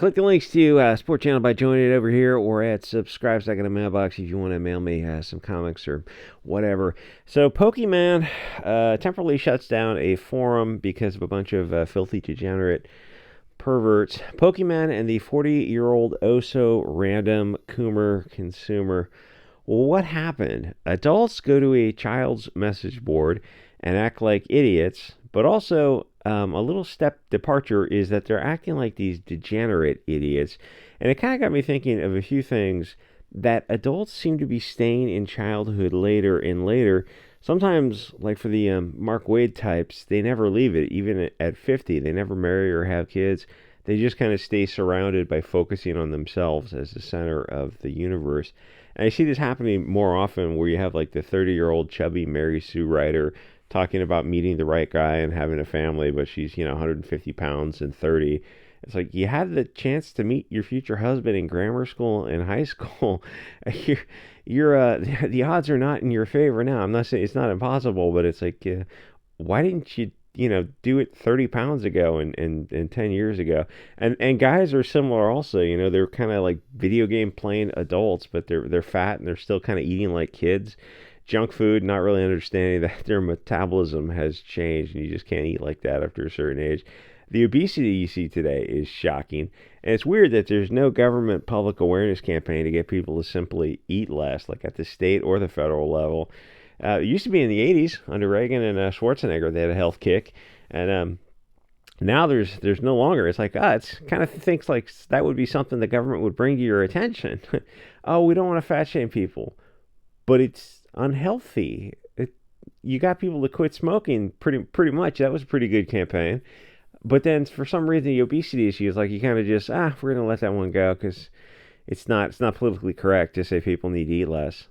Click the links to Sport Channel by joining it over here or at subscribe so I got a mailbox if you want to mail me some comics or whatever. So Pokeman temporarily shuts down a forum because of a bunch of filthy degenerate perverts. Pokeman and the 40-year-old oh-so-random COOMER consumer. Well, what happened? Adults go to a child's message board and act like idiots, but also a little step departure is that they're acting like these degenerate idiots. And it kind of got me thinking of a few things that adults seem to be staying in childhood later and later. Sometimes, like for the Mark Wade types, they never leave it, even at 50. They never marry or have kids. They just kind of stay surrounded by focusing on themselves as the center of the universe. And I see this happening more often where you have like the 30-year-old chubby Mary Sue writer talking about meeting the right guy and having a family, but she's, 150 pounds and 30. It's like you had the chance to meet your future husband in grammar school and high school. The odds are not in your favor now. I'm not saying it's not impossible, but it's like, why didn't you, do it 30 pounds ago and 10 years ago? And guys are similar also. They're kind of like video game playing adults, but they're fat and they're still kind of eating like kids. Junk food, not really understanding that their metabolism has changed and you just can't eat like that after a certain age. The obesity you see today is shocking, and it's weird that there's no government public awareness campaign to get people to simply eat less, like at the state or the federal level. It used to be in the 80s under Reagan and Schwarzenegger, they had a health kick, and now there's no longer. It's like, it's kind of thinks like that would be something the government would bring to your attention. Oh, we don't want to fat shame people, but it's unhealthy. You got people to quit smoking pretty much. That was a pretty good campaign. But then for some reason the obesity issue is like you kind of just we're gonna let that one go because it's not politically correct to say people need to eat less.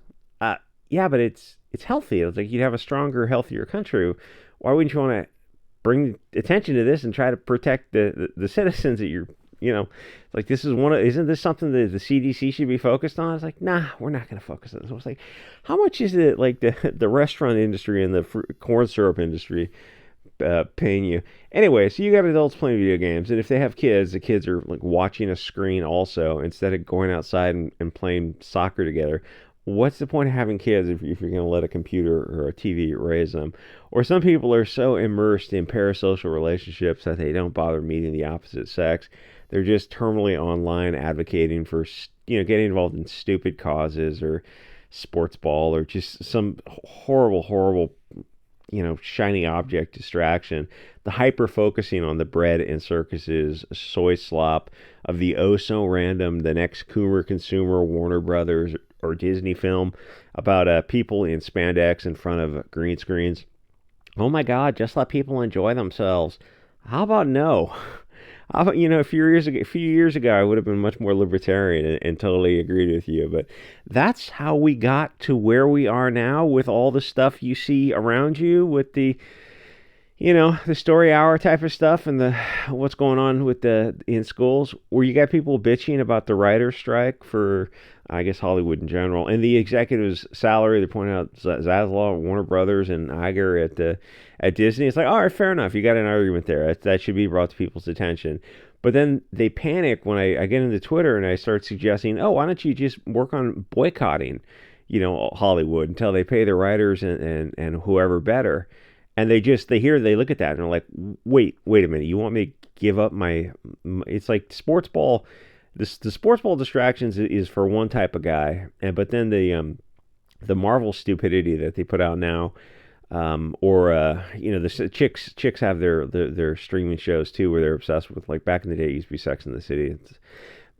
Yeah, but it's healthy. It's like you'd have a stronger, healthier country. Why wouldn't you want to bring attention to this and try to protect the citizens that you're like this is isn't this something that the CDC should be focused on? It's like, nah, we're not going to focus on this. It's like, how much is it like the restaurant industry and the corn syrup industry paying you? Anyway, so you got adults playing video games, and if they have kids, the kids are like watching a screen also instead of going outside and playing soccer together. What's the point of having kids if you're going to let a computer or a TV raise them? Or some people are so immersed in parasocial relationships that they don't bother meeting the opposite sex. They're just terminally online advocating for, getting involved in stupid causes or sports ball or just some horrible, shiny object distraction. The hyper focusing on the bread and circuses, soy slop of the oh-so-random, the next COOMER consumer, Warner Brothers, or Disney film about people in spandex in front of green screens. Oh my God, just let people enjoy themselves. How about no? How about, a few years ago, I would have been much more libertarian and totally agreed with you. But that's how we got to where we are now with all the stuff you see around you with the story hour type of stuff and the what's going on with in schools where you got people bitching about the writer's strike for, I guess, Hollywood in general, and the executive's salary. They're pointing out Zaslav, Warner Brothers, and Iger at Disney. It's like, all right, fair enough. You got an argument there. That should be brought to people's attention. But then they panic when I get into Twitter and I start suggesting, oh, why don't you just work on boycotting, Hollywood until they pay the writers and whoever better. And they look at that and they're like, wait a minute, you want me to give up my it's like sports ball. The sports ball distractions is for one type of guy, but then the Marvel stupidity that they put out now, the chicks have their streaming shows too, where they're obsessed with, like back in the day it used to be Sex and the City,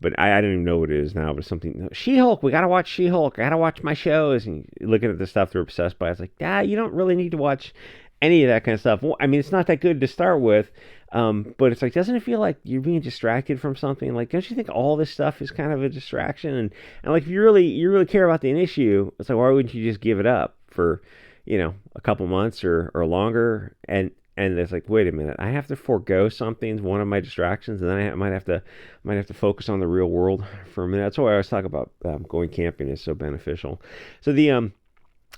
but I don't even know what it is now, but something She-Hulk. We gotta watch She-Hulk. I gotta watch my shows. And looking at the stuff they're obsessed by, it's like, you don't really need to watch any of that kind of stuff. Well, I mean, it's not that good to start with, but it's like, doesn't it feel like you're being distracted from something? Like, don't you think all this stuff is kind of a distraction? And like, if you really care about the issue, it's like, why wouldn't you just give it up for, a couple months or longer? And it's like, wait a minute, I have to forego something, one of my distractions, and then I might have to focus on the real world for a minute. That's why I always talk about going camping is so beneficial. So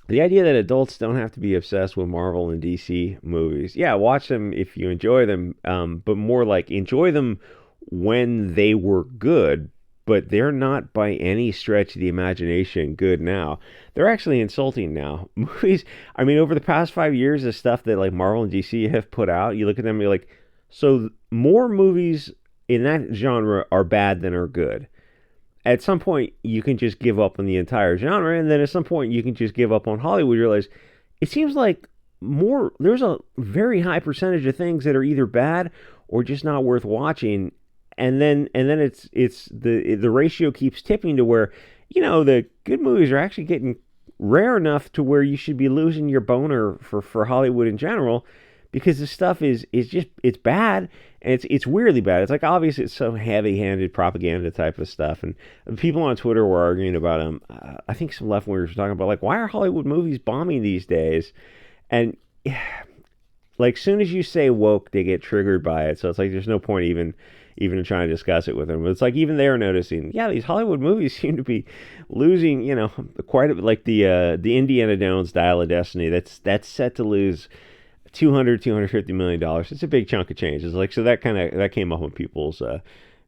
the idea that adults don't have to be obsessed with Marvel and DC movies. Yeah, watch them if you enjoy them, but more like enjoy them when they were good, but they're not by any stretch of the imagination good now. They're actually insulting now. Movies, I mean, over the past 5 years, the stuff that like Marvel and DC have put out, you look at them and you're like, so more movies in that genre are bad than are good. At some point, you can just give up on the entire genre, and then at some point, you can just give up on Hollywood. You realize it seems like there's a very high percentage of things that are either bad or just not worth watching, and then it's the ratio keeps tipping to where the good movies are actually getting rare enough to where you should be losing your boner for Hollywood in general, because the stuff is just it's bad, and it's weirdly bad. It's like, obviously it's so heavy-handed propaganda type of stuff, and people on Twitter were arguing about I think some left wingers were talking about, like, why are Hollywood movies bombing these days? And like, soon as you say woke, they get triggered by it. So it's like there's no point even trying to discuss it with them. But it's like even they're noticing, yeah, these Hollywood movies seem to be losing, quite a bit. Like the Indiana Jones Dial of Destiny, that's set to lose 250 million dollars. It's a big chunk of change. It's like, so that came up on people's.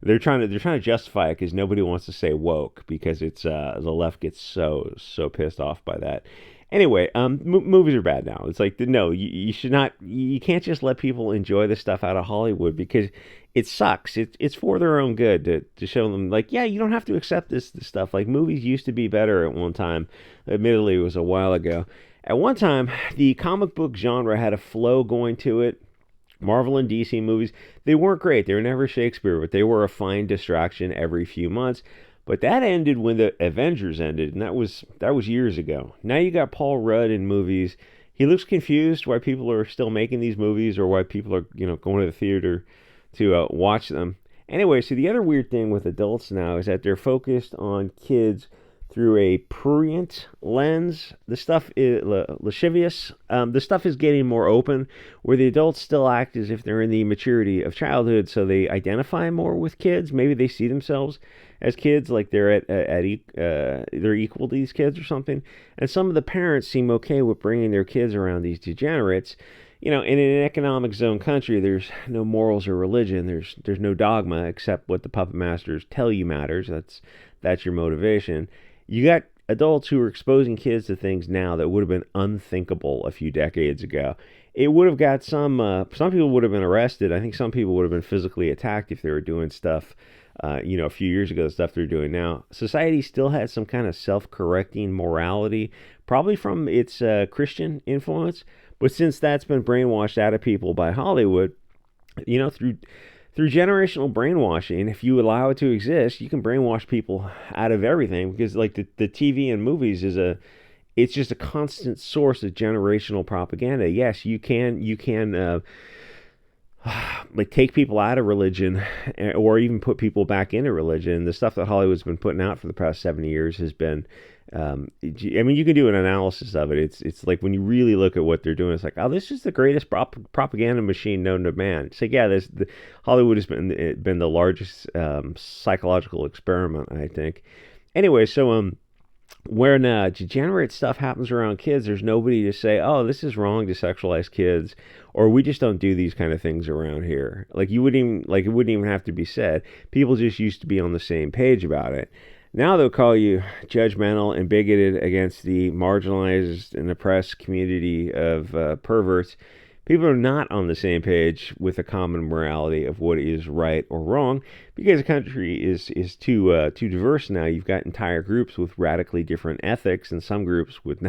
They're trying to justify it because nobody wants to say woke, because it's the left gets so pissed off by that. Anyway, movies are bad now. It's like, no, you should not. You can't just let people enjoy the stuff out of Hollywood, because it sucks. It's for their own good to show them, like, yeah, you don't have to accept this stuff. Like, movies used to be better at one time. Admittedly, it was a while ago. At one time, the comic book genre had a flow going to it. Marvel and DC movies, they weren't great. They were never Shakespeare, but they were a fine distraction every few months. But that ended when the Avengers ended, and that was years ago. Now you got Paul Rudd in movies. He looks confused why people are still making these movies, or why people are going to the theater to watch them. Anyway, so the other weird thing with adults now is that they're focused on kids through a prurient lens. The stuff is lascivious. The stuff is getting more open, where the adults still act as if they're in the maturity of childhood, so they identify more with kids. Maybe they see themselves as kids, like they're they're equal to these kids or something. And some of the parents seem okay with bringing their kids around these degenerates. In an economic zone country, there's no morals or religion. There's no dogma except what the puppet masters tell you matters. That's your motivation. You got adults who are exposing kids to things now that would have been unthinkable a few decades ago. It would have got some people would have been arrested. I think some people would have been physically attacked if they were doing stuff, a few years ago, the stuff they're doing now. Society still has some kind of self-correcting morality, probably from its Christian influence. But since that's been brainwashed out of people by Hollywood, through generational brainwashing, if you allow it to exist, you can brainwash people out of everything, because like the TV and movies it's just a constant source of generational propaganda. Yes, you can like take people out of religion, or even put people back into religion. The stuff that Hollywood's been putting out for the past 70 years has been, I mean, you can do an analysis of it. It's like, when you really look at what they're doing, it's like, oh, this is the greatest propaganda machine known to man. It's like, yeah, Hollywood has been the largest psychological experiment, I think. Anyway, so when degenerate stuff happens around kids, there's nobody to say, oh, this is wrong to sexualize kids, or we just don't do these kind of things around here. Like, it wouldn't even have to be said. People just used to be on the same page about it. Now they'll call you judgmental and bigoted against the marginalized and oppressed community of perverts. People are not on the same page with a common morality of what is right or wrong, because the country is too diverse now. You've got entire groups with radically different ethics, and some groups with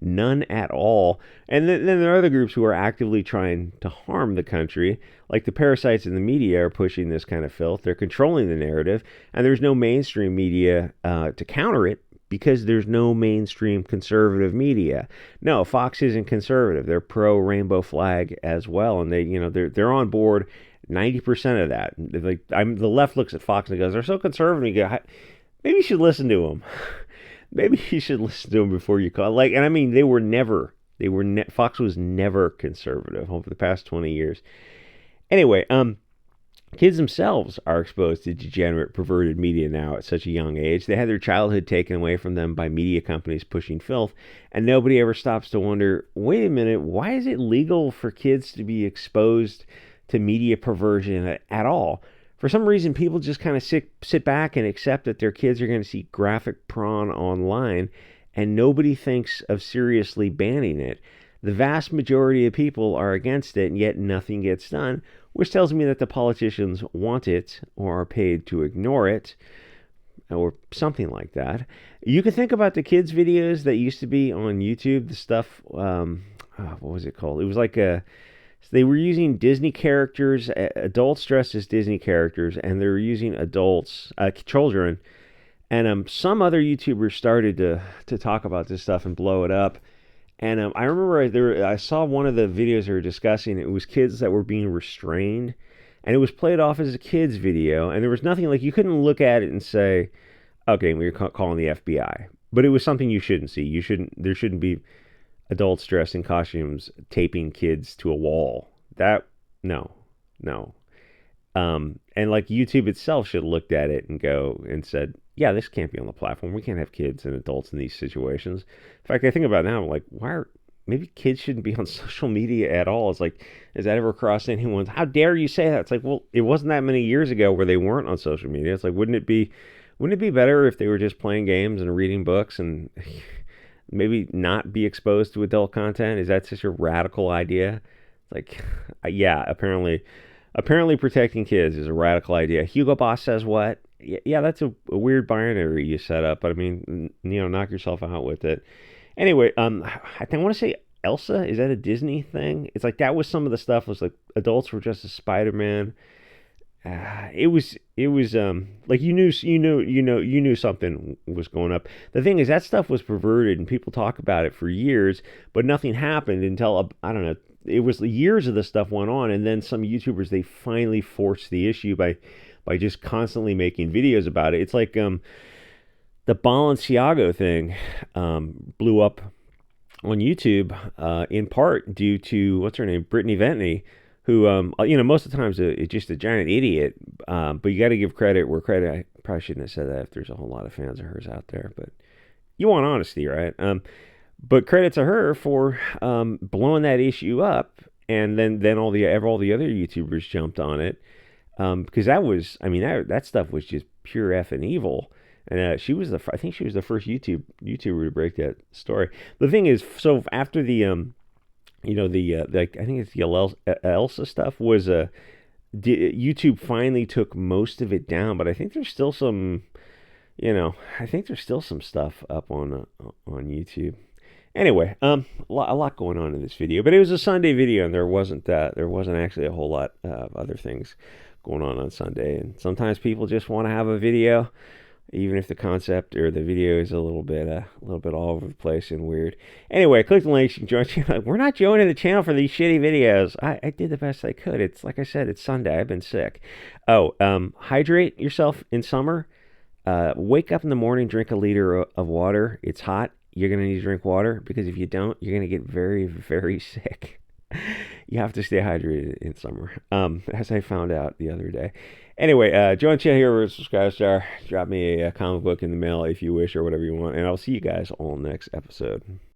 none at all. And then there are other groups who are actively trying to harm the country, like the parasites in the media are pushing this kind of filth. They're controlling the narrative, and there's no mainstream media to counter it, because there's no mainstream conservative media. No, Fox isn't conservative. They're pro rainbow flag as well, and they're on board 90% of that. Like, the left looks at Fox and goes, they're so conservative. You go, maybe you should listen to them. Maybe you should listen to them before you call. Like, and I mean, Fox was never conservative over the past 20 years. Anyway, kids themselves are exposed to degenerate, perverted media now at such a young age. They had their childhood taken away from them by media companies pushing filth, and nobody ever stops to wonder, wait a minute, why is it legal for kids to be exposed to media perversion at all? For some reason, people just kind of sit back and accept that their kids are going to see graphic prawn online, and nobody thinks of seriously banning it. The vast majority of people are against it, and yet nothing gets done, which tells me that the politicians want it or are paid to ignore it, or something like that. You can think about the kids' videos that used to be on YouTube, the stuff, what was it called? It was like they were using Disney characters, adults dressed as Disney characters, and they were using adults, children. And some other YouTubers started to talk about this stuff and blow it up. And I remember I saw one of the videos they were discussing. It was kids that were being restrained, and it was played off as a kids video. And there was nothing like, you couldn't look at it and say, okay, we're calling the FBI. But it was something you shouldn't see. There shouldn't be adults dressed in costumes taping kids to a wall. No, no. And like YouTube itself should have looked at it and said, yeah, this can't be on the platform. We can't have kids and adults in these situations. In fact, I think about it now, I'm like, maybe kids shouldn't be on social media at all. It's like, has that ever crossed anyone's, how dare you say that? It's like, well, it wasn't that many years ago where they weren't on social media. It's like, wouldn't it be better if they were just playing games and reading books and maybe not be exposed to adult content? Is that such a radical idea? It's like, yeah, apparently protecting kids is a radical idea. Hugo Boss says what? Yeah, that's a weird binary you set up, but I mean, knock yourself out with it. Anyway, I want to say Elsa, is that a Disney thing? It's like that was some of the stuff was like adults were dressed as Spider-Man. It was like you knew something was going up. The thing is that stuff was perverted and people talk about it for years, but nothing happened until I don't know. It was years of this stuff went on, and then some YouTubers, they finally forced the issue by just constantly making videos about it. It's like the Balenciaga thing blew up on YouTube in part due to what's her name, Brittany Ventney, who most of the times it's just a giant idiot. But you got to give credit where credit. I probably shouldn't have said that if there's a whole lot of fans of hers out there, but you want honesty, right? But credit to her for blowing that issue up, and then all the other YouTubers jumped on it because that stuff was just pure effing evil. And I think she was the first YouTuber to break that story. The thing is, so after the I think it's the Elsa stuff was YouTube finally took most of it down, but I think there's still some stuff up on YouTube. Anyway, a lot going on in this video, but it was a Sunday video, and there wasn't actually a whole lot of other things going on Sunday. And sometimes people just want to have a video, even if the concept or the video is a little bit all over the place and weird. Anyway, click the links. You can join the channel. We're not joining the channel for these shitty videos. I did the best I could. It's like I said, it's Sunday. I've been sick. Hydrate yourself in summer. Wake up in the morning, drink a liter of water. It's hot. You're going to need to drink water, because if you don't, you're going to get very, very sick. You have to stay hydrated in summer, as I found out the other day. Anyway, join the channel here with subscribe star. Drop me a comic book in the mail if you wish, or whatever you want. And I'll see you guys all next episode.